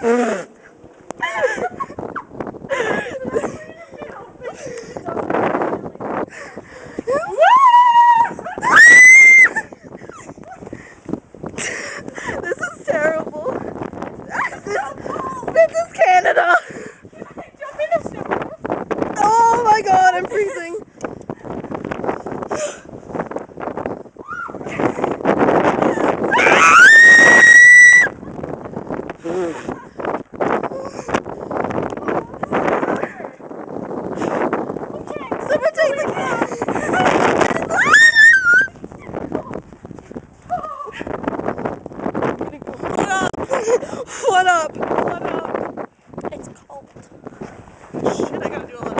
This is terrible. This is Canada. Oh my god, I'm freezing. Someone take the cat. What up? What up? What up? It's cold. Shit, I gotta do a